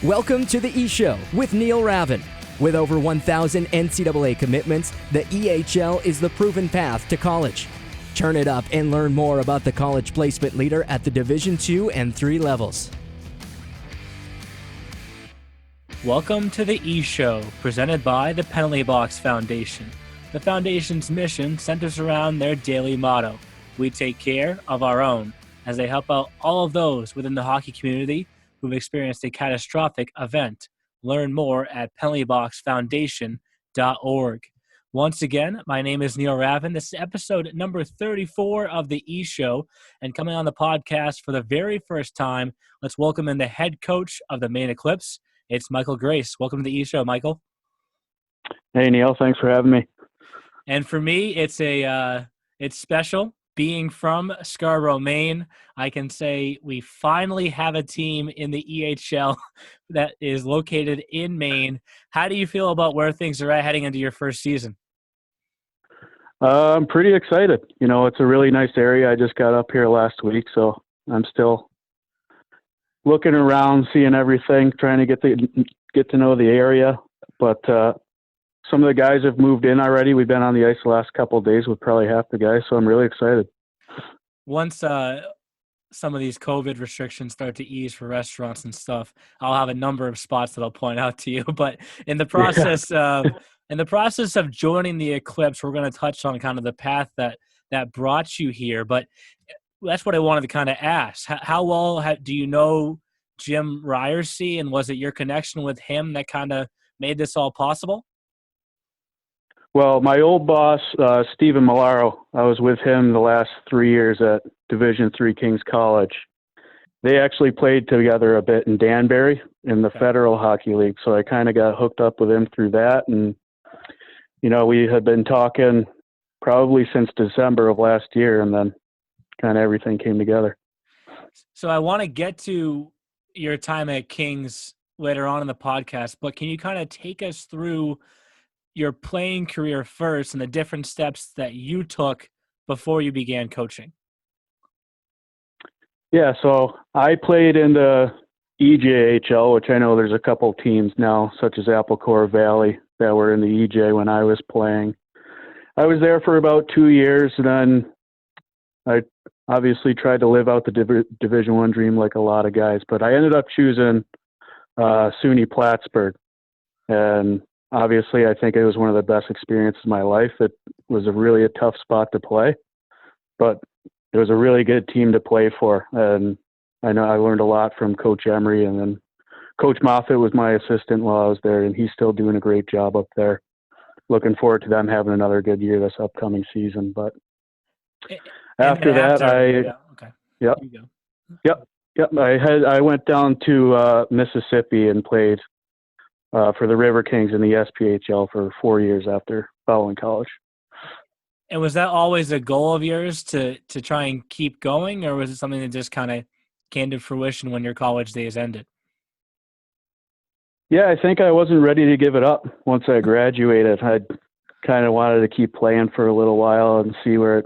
Welcome to the E-Show with Neil Ravin. With over 1,000 NCAA commitments, the EHL is the proven path to college. Turn it up and learn more about the college placement leader at the Division II and III levels. Welcome to the E-Show, presented by the Penalty Box Foundation. The Foundation's mission centers around their daily motto, "We take care of our own," as they help out all of those within the hockey community who've experienced a catastrophic event. Learn more at penaltyboxfoundation.org. Once again, my name is Neil Ravin. This is episode number 34 of the E-Show, and coming on the podcast for the very first time, let's welcome in the head coach of the Maine Eclipse. It's Michael Grace. Welcome to the E-Show, Michael. Hey, Neil. Thanks for having me. And for me, it's special. Being from Scarborough, Maine, I can say we finally have a team in the EHL that is located in Maine. How do you feel about where things are at heading into your first season? I'm pretty excited. You know, it's a really nice area. I just got up here last week, so I'm still looking around, seeing everything, trying to get to know the area. But some of the guys have moved in already. We've been on the ice the last couple of days with probably half the guys, so I'm really excited. Once some of these COVID restrictions start to ease for restaurants and stuff, I'll have a number of spots that I'll point out to you. But in the process of joining the Eclipse, we're going to touch on kind of the path that brought you here. But that's what I wanted to kind of ask. How well do you know Jim Ryerson, and was it your connection with him that kind of made this all possible? Well, my old boss, Stephen Malaro, I was with him the last 3 years at Division III King's College. They actually played together a bit in Danbury in the Federal Hockey League, so I kind of got hooked up with him through that. And, you know, we had been talking probably since December of last year, and then kind of everything came together. So I want to get to your time at King's later on in the podcast, but can you kind of take us through your playing career first and the different steps that you took before you began coaching? Yeah, so I played in the EJHL, which I know there's a couple teams now, such as Applecore Valley, that were in the EJ when I was playing. I was there for about 2 years, and then I obviously tried to live out the Division I dream like a lot of guys, but I ended up choosing SUNY Plattsburgh, and obviously, I think it was one of the best experiences of my life. It was a tough spot to play, but it was a really good team to play for. And I know I learned a lot from Coach Emery, and then Coach Moffitt was my assistant while I was there, and he's still doing a great job up there. Looking forward to them having another good year this upcoming season. But after that, I went down to Mississippi and played for the River Kings in the SPHL for 4 years after following college. And was that always a goal of yours to try and keep going, or was it something that just kind of came to fruition when your college days ended? Yeah, I think I wasn't ready to give it up once I graduated. I kind of wanted to keep playing for a little while and see where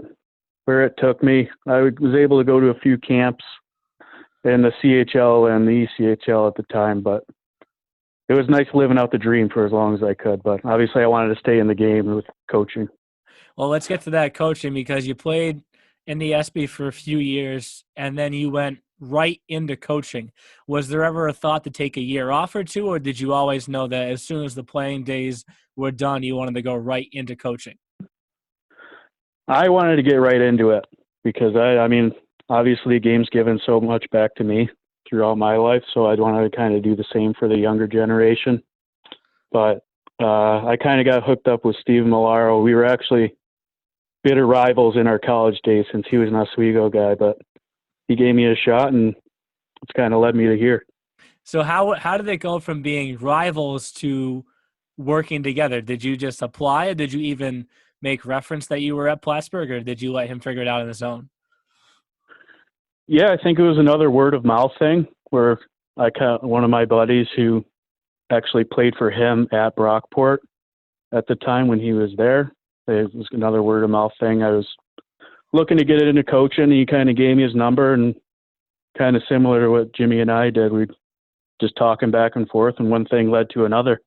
it took me. I was able to go to a few camps in the CHL and the ECHL at the time, but it was nice living out the dream for as long as I could, but obviously I wanted to stay in the game with coaching. Well, let's get to that coaching, because you played in the SB for a few years and then you went right into coaching. Was there ever a thought to take a year off or two, or did you always know that as soon as the playing days were done, you wanted to go right into coaching? I wanted to get right into it because I mean, obviously the game's given so much back to me throughout my life, so I'd want to kind of do the same for the younger generation. But I kind of got hooked up with Steve Malaro. We were actually bitter rivals in our college days since he was an Oswego guy, but he gave me a shot, and it's kind of led me to here. So how did it go from being rivals to working together? Did you just apply, or did you even make reference that you were at Plattsburgh, or did you let him figure it out on his own? Yeah, I think it was another word of mouth thing where one of my buddies who actually played for him at Brockport at the time when he was there. It was another word of mouth thing. I was looking to get it into coaching, and he kind of gave me his number, and kind of similar to what Jimmy and I did. We just talking back and forth, and one thing led to another.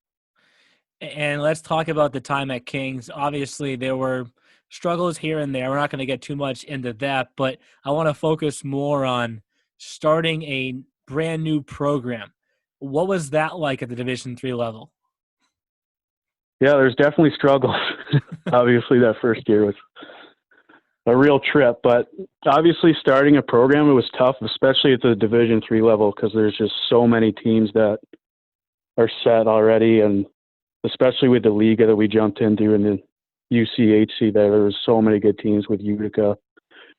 And let's talk about the time at Kings. Obviously, there were struggles here and there. We're not going to get too much into that, but I want to focus more on starting a brand new program. What was that like at the Division III level? Yeah, there's definitely struggles. Obviously, that first year was a real trip, but obviously starting a program, it was tough, especially at the Division III level, because there's just so many teams that are set already, and especially with the league that we jumped into in the UCHC, there was so many good teams with Utica,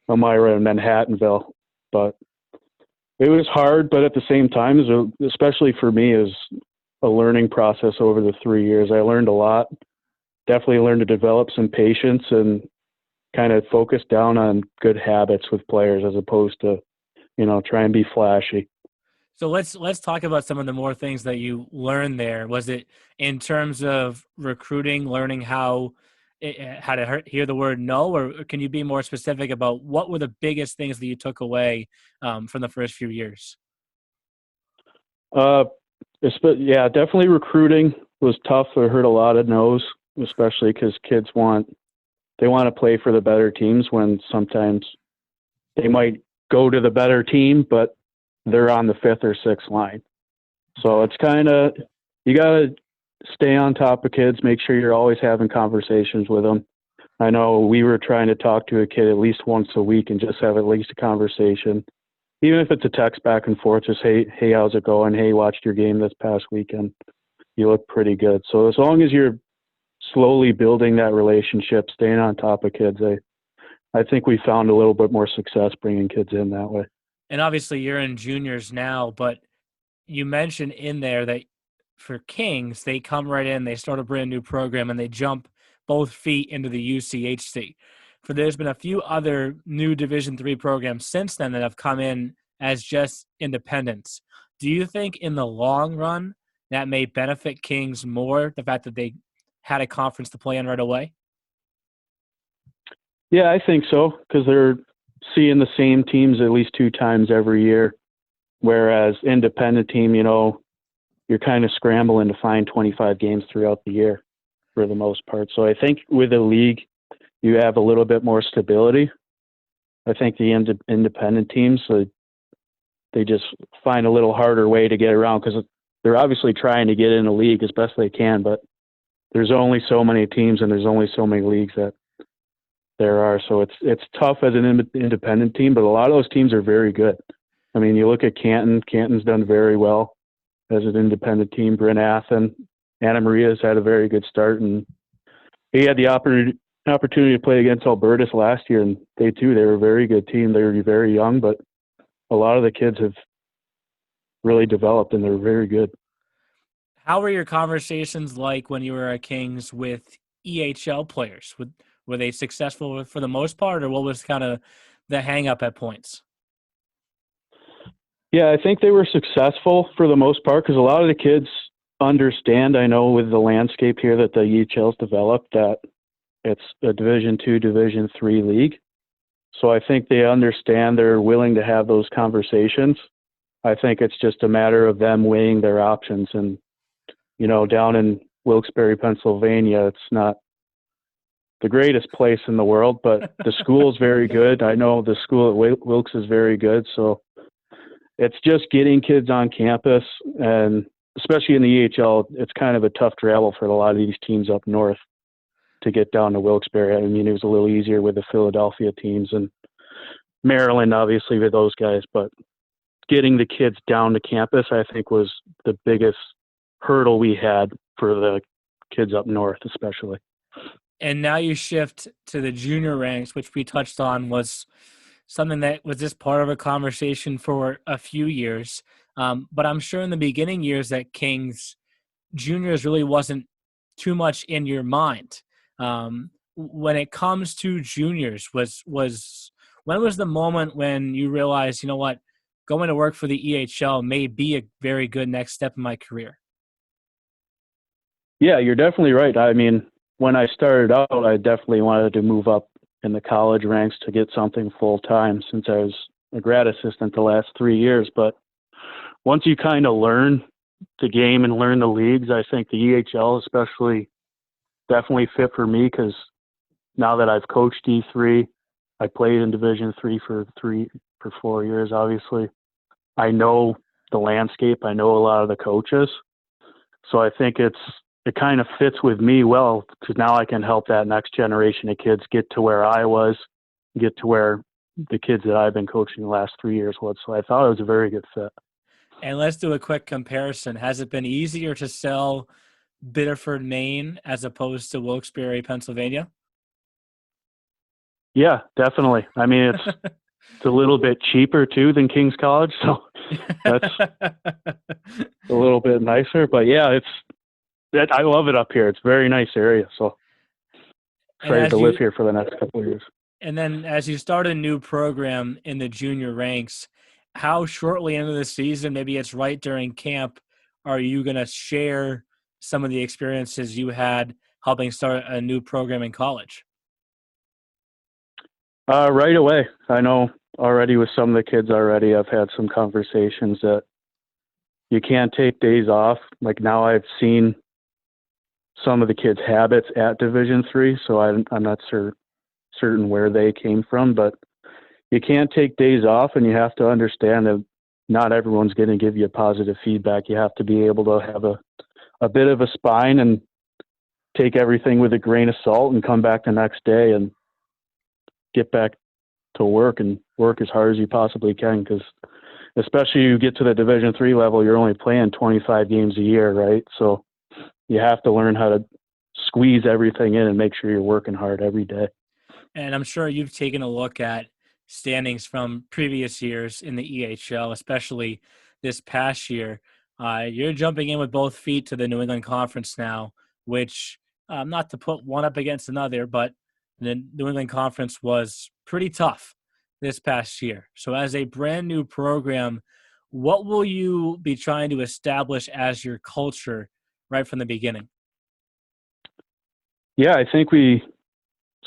Elmira, and Manhattanville. But it was hard, but at the same time, especially for me, is a learning process over the 3 years. I learned a lot. Definitely learned to develop some patience and kind of focus down on good habits with players as opposed to, try and be flashy. So let's talk about some of the more things that you learned there. Was it in terms of recruiting, learning how to hear the word no, or can you be more specific about what were the biggest things that you took away from the first few years? Yeah, definitely recruiting was tough. I heard a lot of no's, especially because kids want to play for the better teams when sometimes they might go to the better team, but they're on the 5th or 6th line. So it's kind of, you got to stay on top of kids, make sure you're always having conversations with them. I know we were trying to talk to a kid at least once a week and just have at least a conversation. Even if it's a text back and forth, just, hey, how's it going? Hey, watched your game this past weekend. You look pretty good. So as long as you're slowly building that relationship, staying on top of kids, I think we found a little bit more success bringing kids in that way. And obviously you're in juniors now, but you mentioned in there that for Kings, they come right in, they start a brand new program, and they jump both feet into the UCHC. There's been a few other new Division III programs since then that have come in as just independents. Do you think in the long run that may benefit Kings more, the fact that they had a conference to play in right away? Yeah, I think so, because they're seeing the same teams at least 2 times every year, whereas independent team, you're kind of scrambling to find 25 games throughout the year for the most part. So I think with a league, you have a little bit more stability. I think the independent teams, they just find a little harder way to get around because they're obviously trying to get in a league as best they can, but there's only so many teams and there's only so many leagues that there are. So it's tough as an independent team, but a lot of those teams are very good. I mean, you look at Canton. Canton's done very well as an independent team. Bryn Athen, Anna Maria's had a very good start, and he had the opportunity to play against Albertus last year, and they were a very good team. They were very young, but a lot of the kids have really developed, and they're very good. How were your conversations like when you were at Kings with EHL players? Were they successful for the most part, or what was kind of the hang-up at points? Yeah, I think they were successful for the most part because a lot of the kids understand, I know with the landscape here that the EHL's developed, that it's a Division II, Division III league. So I think they understand, they're willing to have those conversations. I think it's just a matter of them weighing their options. And, down in Wilkes-Barre, Pennsylvania, it's not the greatest place in the world, but the school is very good. I know the school at Wilkes is very good. So it's just getting kids on campus, and especially in the EHL, it's kind of a tough travel for a lot of these teams up north to get down to Wilkes-Barre. I mean, it was a little easier with the Philadelphia teams and Maryland, obviously, with those guys, but getting the kids down to campus, I think, was the biggest hurdle we had for the kids up north, especially. And now you shift to the junior ranks, which we touched on was something that was just part of a conversation for a few years. But I'm sure in the beginning years at Kings, juniors really wasn't too much in your mind. When it comes to juniors, when was the moment when you realized, going to work for the EHL may be a very good next step in my career? Yeah, you're definitely right. I mean, when I started out, I definitely wanted to move up in the college ranks to get something full time since I was a grad assistant the last 3 years. But once you kind of learn the game and learn the leagues, I think the EHL especially definitely fit for me, because now that I've coached D3, I played in Division for 4 years, obviously. I know the landscape. I know a lot of the coaches. So I think it kind of fits with me well, because now I can help that next generation of kids get to where I was, get to where the kids that I've been coaching the last 3 years was. So I thought it was a very good fit. And let's do a quick comparison. Has it been easier to sell Biddeford, Maine, as opposed to Wilkes-Barre, Pennsylvania? Yeah, definitely. I mean, it's a little bit cheaper too than King's College, so that's a little bit nicer. But yeah, I love it up here. It's a very nice area, so excited to live here for the next couple of years. And then as you start a new program in the junior ranks, how shortly into the season, maybe it's right during camp, are you going to share some of the experiences you had helping start a new program in college? Right away. I know already with some of the kids already, I've had some conversations that you can't take days off. Like now I've seen some of the kids' habits at Division III, so I'm not certain where they came from, but you can't take days off, and you have to understand that not everyone's going to give you positive feedback. You have to be able to have a bit of a spine and take everything with a grain of salt and come back the next day and get back to work and work as hard as you possibly can, because especially you get to the Division III level, you're only playing 25 games a year, right? So you have to learn how to squeeze everything in and make sure you're working hard every day. And I'm sure you've taken a look at standings from previous years in the EHL, especially this past year. You're jumping in with both feet to the New England Conference now, which, not to put one up against another, but the New England Conference was pretty tough this past year. So as a brand new program, what will you be trying to establish as your culture right from the beginning? Yeah, I think we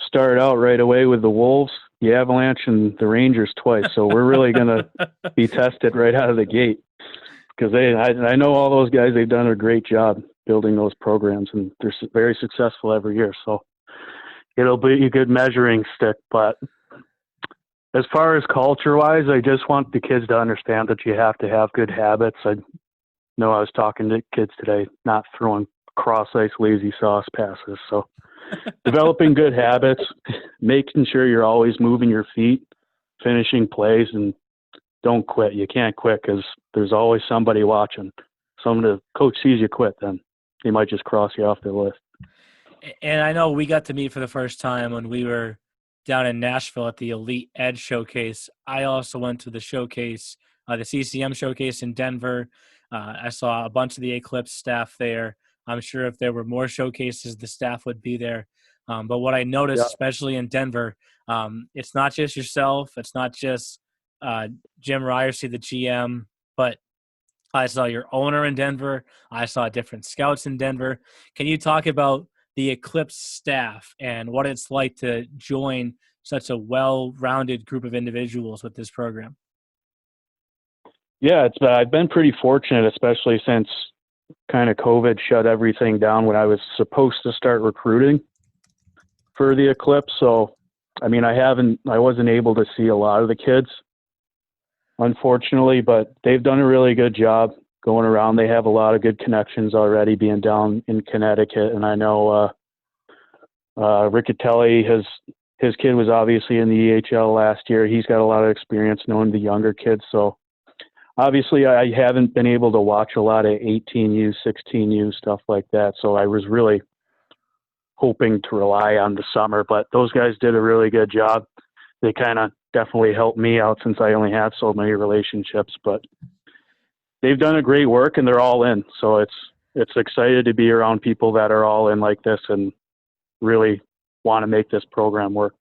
started out right away with the Wolves, the Avalanche, and the Rangers twice. So we're really going to be tested right out of the gate, because I know all those guys. They've done a great job building those programs, and they're very successful every year. So it'll be a good measuring stick. But as far as culture-wise, I just want the kids to understand that you have to have good habits. I know I was talking to kids today, not throwing cross-ice lazy sauce passes. So developing good habits, making sure you're always moving your feet, finishing plays, and don't quit. You can't quit, because there's always somebody watching. The coach sees you quit, then he might just cross you off the list. And I know we got to meet for the first time when we were down in Nashville at the Elite Ed Showcase. I also went to the showcase, the CCM Showcase in Denver. I saw a bunch of the Eclipse staff there. I'm sure if there were more showcases, the staff would be there. But what I noticed, especially in Denver, it's not just yourself. It's not just Jim Ryerson, the GM, but I saw your owner in Denver. I saw different scouts in Denver. Can you talk about the Eclipse staff and what it's like to join such a well-rounded group of individuals with this program? Yeah, I've been pretty fortunate, especially since kind of COVID shut everything down when I was supposed to start recruiting for the Eclipse. So, I mean, I wasn't able to see a lot of the kids, unfortunately, but they've done a really good job going around. They have a lot of good connections already, being down in Connecticut. And I know Riccatelli, his kid was obviously in the EHL last year. He's got a lot of experience knowing the younger kids. So obviously I haven't been able to watch a lot of 18U, 16U, stuff like that. So I was really hoping to rely on the summer, but those guys did a really good job. They kind of definitely helped me out since I only have so many relationships, but they've done a great work and they're all in. So it's excited to be around people that are all in like this and really want to make this program work.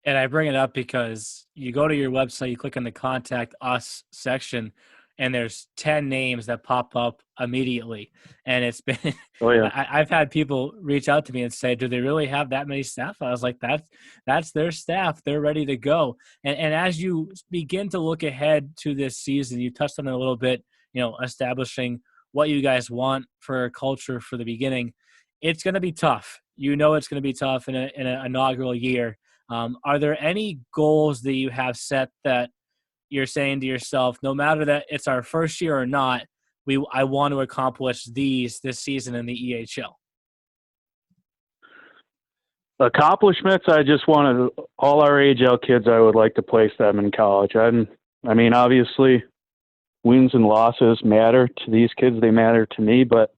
And I bring it up because you go to your website, you click on the Contact Us section, and there's 10 names that pop up immediately. And it's been, oh, yeah. I've had people reach out to me and say, do they really have that many staff? I was like, that's their staff. They're ready to go. And as you begin to look ahead to this season, you touched on it a little bit establishing what you guys want for a culture for the beginning, it's going to be tough. It's going to be tough in an inaugural year. Are there any goals that you have set that you're saying to yourself, no matter that it's our first year or not, I want to accomplish this season in the EHL? Accomplishments, I just wanted all our AHL kids, I would like to place them in college. I mean, obviously, wins and losses matter to these kids. They matter to me, but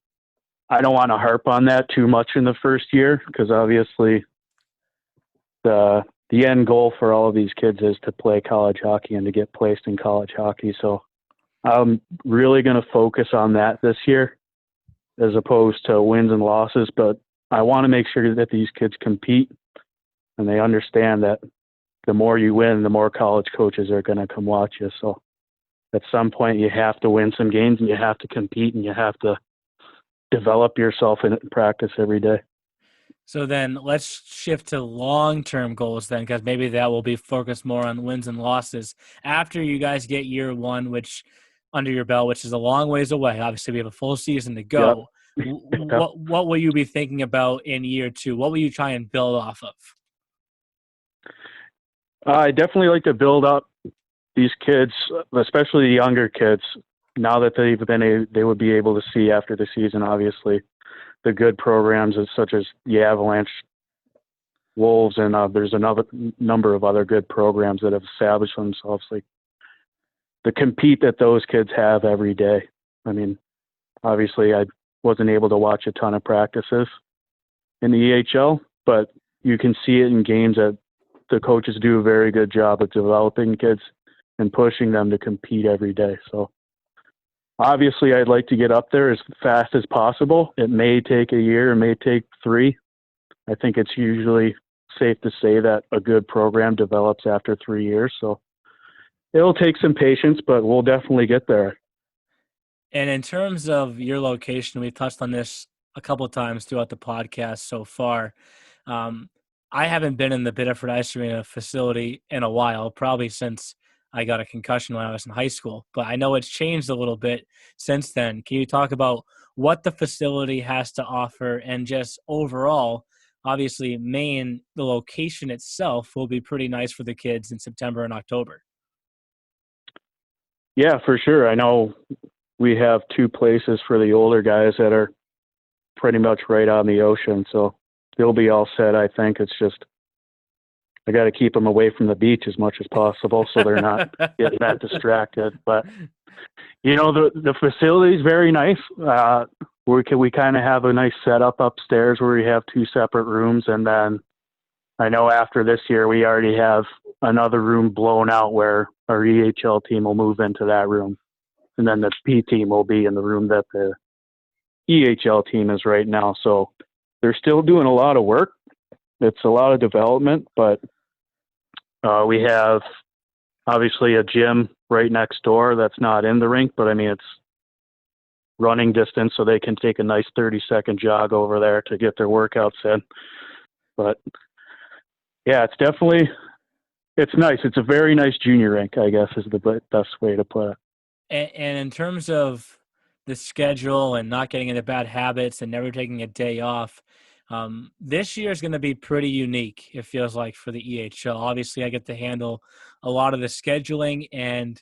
I don't want to harp on that too much in the first year because obviously the end goal for all of these kids is to play college hockey and to get placed in college hockey. So I'm really going to focus on that this year as opposed to wins and losses, but I want to make sure that these kids compete and they understand that the more you win, the more college coaches are going to come watch you. So at some point you have to win some games and you have to compete and you have to develop yourself in practice every day. So then let's shift to long-term goals then, because maybe that will be focused more on wins and losses. After you guys get year one, which under your belt, which is a long ways away, obviously we have a full season to go. Yep. What will you be thinking about in year two? What will you try and build off of? I definitely like to build up these kids, especially the younger kids, now that they would be able to see after the season, obviously, the good programs such as the Avalanche, Wolves, and there's another number of other good programs that have established themselves. Like the compete that those kids have every day. I mean, obviously, I wasn't able to watch a ton of practices in the EHL, but you can see it in games that the coaches do a very good job of developing kids and pushing them to compete every day. So obviously I'd like to get up there as fast as possible. It may take a year, it may take 3. I think it's usually safe to say that a good program develops after 3 years. So it'll take some patience, but we'll definitely get there. And in terms of your location, we've touched on this a couple of times throughout the podcast so far. I haven't been in the Biddeford Ice Arena facility in a while, probably since I got a concussion when I was in high school, but I know it's changed a little bit since then. Can you talk about what the facility has to offer and just overall, obviously Maine, the location itself will be pretty nice for the kids in September and October? Yeah, for sure. I know we have 2 places for the older guys that are pretty much right on the ocean, so they'll be all set. I think it's just I got to keep them away from the beach as much as possible so they're not getting that distracted. But, the facility is very nice. We kind of have a nice setup upstairs where we have 2 separate rooms. And then I know after this year, we already have another room blown out where our EHL team will move into that room. And then the P team will be in the room that the EHL team is right now. So they're still doing a lot of work. It's a lot of development, but we have obviously a gym right next door that's not in the rink, but I mean, it's running distance, so they can take a nice 30-second jog over there to get their workouts in. But yeah, it's nice. It's a very nice junior rink, I guess, is the best way to put it. And in terms of the schedule and not getting into bad habits and never taking a day off, this year is going to be pretty unique, it feels like, for the EHL. Obviously, I get to handle a lot of the scheduling, and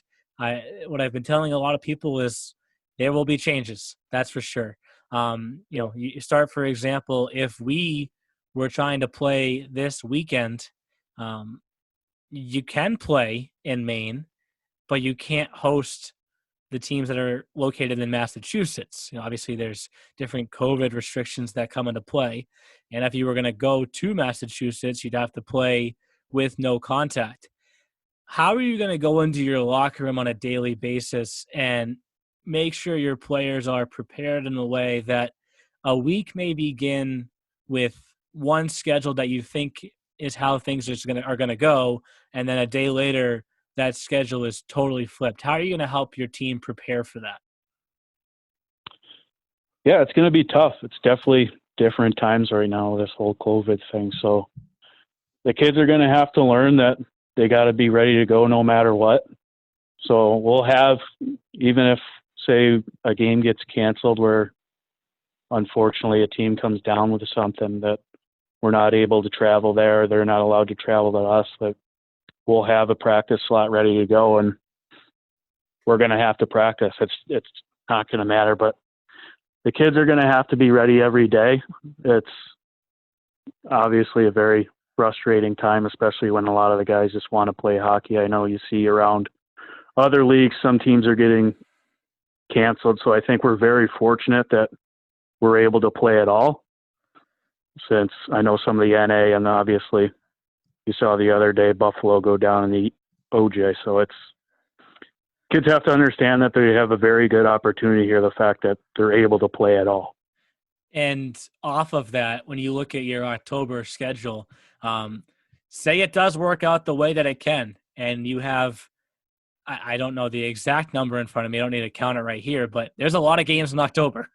what I've been telling a lot of people is there will be changes. That's for sure. You start, for example, if we were trying to play this weekend, you can play in Maine, but you can't host the teams that are located in Massachusetts. Obviously there's different COVID restrictions that come into play. And if you were going to go to Massachusetts, you'd have to play with no contact. How are you going to go into your locker room on a daily basis and make sure your players are prepared in a way that a week may begin with one schedule that you think is how things are going to go, and then a day later that schedule is totally flipped? How are you going to help your team prepare for that? Yeah, it's going to be tough. It's definitely different times right now, this whole COVID thing. So the kids are going to have to learn that they got to be ready to go no matter what. So we'll have, even if say a game gets canceled where unfortunately a team comes down with something that we're not able to travel there, they're not allowed to travel to us, that we'll have a practice slot ready to go, and we're going to have to practice. It's not going to matter, but the kids are going to have to be ready every day. It's obviously a very frustrating time, especially when a lot of the guys just want to play hockey. I know you see around other leagues, some teams are getting canceled. So I think we're very fortunate that we're able to play at all, since I know some of the NA, and obviously you saw the other day Buffalo go down in the OJ. So kids have to understand that they have a very good opportunity here, the fact that they're able to play at all. And off of that, when you look at your October schedule, say it does work out the way that it can, and you have, I don't know the exact number in front of me. I don't need to count it right here, but there's a lot of games in October.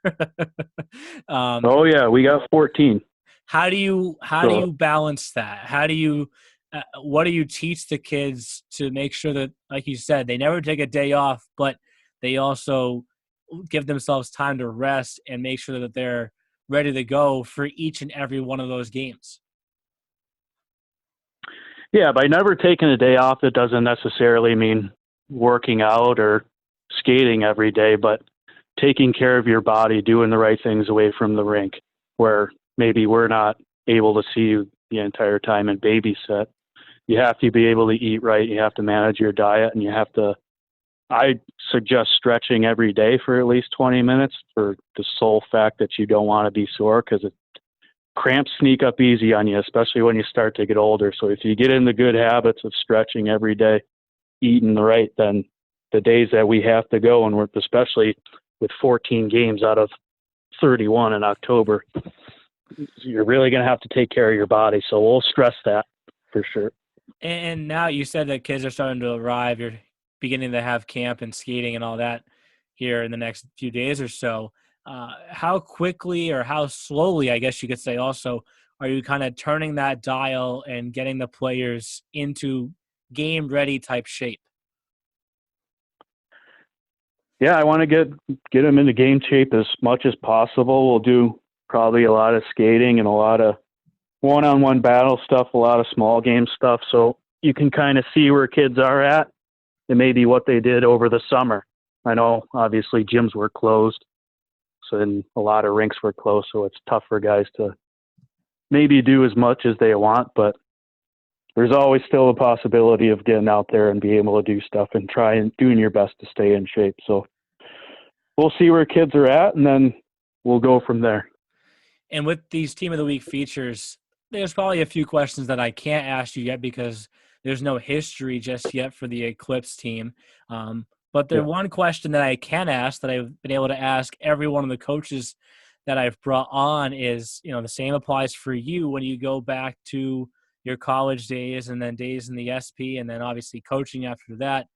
Oh yeah, we got 14. How do you balance that? What do you teach the kids to make sure that, like you said, they never take a day off, but they also give themselves time to rest and make sure that they're ready to go for each and every one of those games? Yeah, by never taking a day off, it doesn't necessarily mean working out or skating every day, but taking care of your body, doing the right things away from the rink, where maybe we're not able to see you the entire time and babysit. You have to be able to eat right. You have to manage your diet, and I suggest stretching every day for at least 20 minutes for the sole fact that you don't want to be sore, because cramps sneak up easy on you, especially when you start to get older. So if you get in the good habits of stretching every day, eating right, then the days that we have to go, and we're especially with 14 games out of 31 in October, you're really going to have to take care of your body. So we'll stress that for sure. And now you said that kids are starting to arrive. You're beginning to have camp and skating and all that here in the next few days or so. How quickly, or how slowly, I guess you could say also, are you kind of turning that dial and getting the players into game ready type shape? Yeah, I want to get them into game shape as much as possible. We'll do probably a lot of skating and a lot of one-on-one battle stuff, a lot of small game stuff, so you can kind of see where kids are at and maybe what they did over the summer. I know obviously gyms were closed, so then a lot of rinks were closed, so it's tough for guys to maybe do as much as they want, but there's always still a possibility of getting out there and be able to do stuff and try and doing your best to stay in shape. So we'll see where kids are at, and then we'll go from there. And with these Team of the Week features, there's probably a few questions that I can't ask you yet because there's no history just yet for the Eclipse team. But there's one question that I can ask that I've been able to ask every one of the coaches that I've brought on is, the same applies for you when you go back to your college days and then days in the SP and then obviously coaching after that.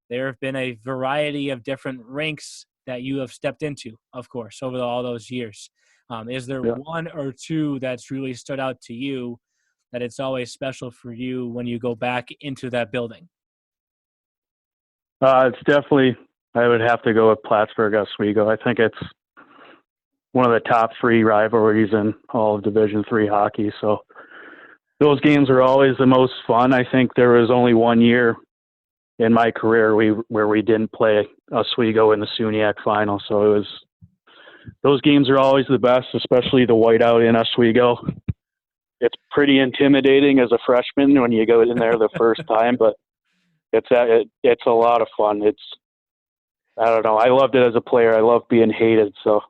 There have been a variety of different rinks that you have stepped into, of course, over all those years. Is there one or two that's really stood out to you that it's always special for you when you go back into that building? It's definitely, I would have to go with Plattsburgh Oswego. I think it's one of the top three rivalries in all of Division III hockey. So those games are always the most fun. I think there was only 1 year in my career where we didn't play Oswego in the SUNYAC final. So those games are always the best, especially the whiteout in Oswego. It's pretty intimidating as a freshman when you go in there the first time, but it's a lot of fun. I don't know. I loved it as a player. I love being hated. So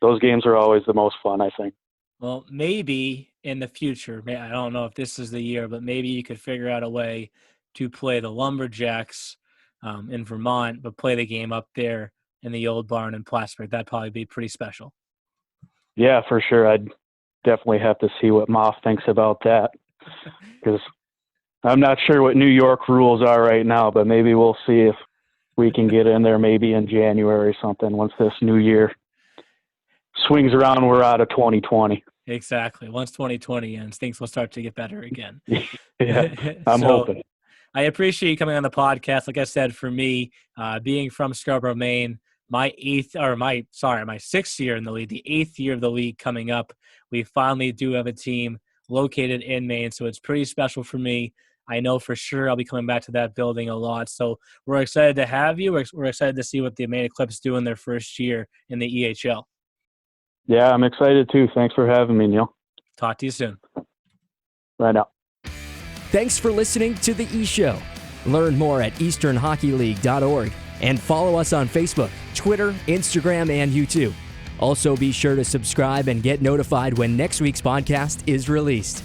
those games are always the most fun, I think. Well, maybe in the future, I don't know if this is the year, but maybe you could figure out a way to play the Lumberjacks in Vermont, but play the game up there in the old barn in Plattsburgh. That'd probably be pretty special. Yeah, for sure. I'd definitely have to see what Moff thinks about that, because I'm not sure what New York rules are right now, but maybe we'll see if we can get in there maybe in January or something once this new year swings around. We're out of 2020. Exactly. Once 2020 ends, things will start to get better again. Yeah, I'm hoping. I appreciate you coming on the podcast. Like I said, for me, being from Scarborough, Maine, my 6th year in the league, the 8th year of the league coming up. We finally do have a team located in Maine, so it's pretty special for me. I know for sure I'll be coming back to that building a lot. So we're excited to have you. We're excited to see what the Maine Eclipse do in their first year in the EHL. Yeah, I'm excited too. Thanks for having me, Neil. Talk to you soon. Right now. Thanks for listening to The E-Show. Learn more at easternhockeyleague.org and follow us on Facebook, Twitter, Instagram, and YouTube. Also, be sure to subscribe and get notified when next week's podcast is released.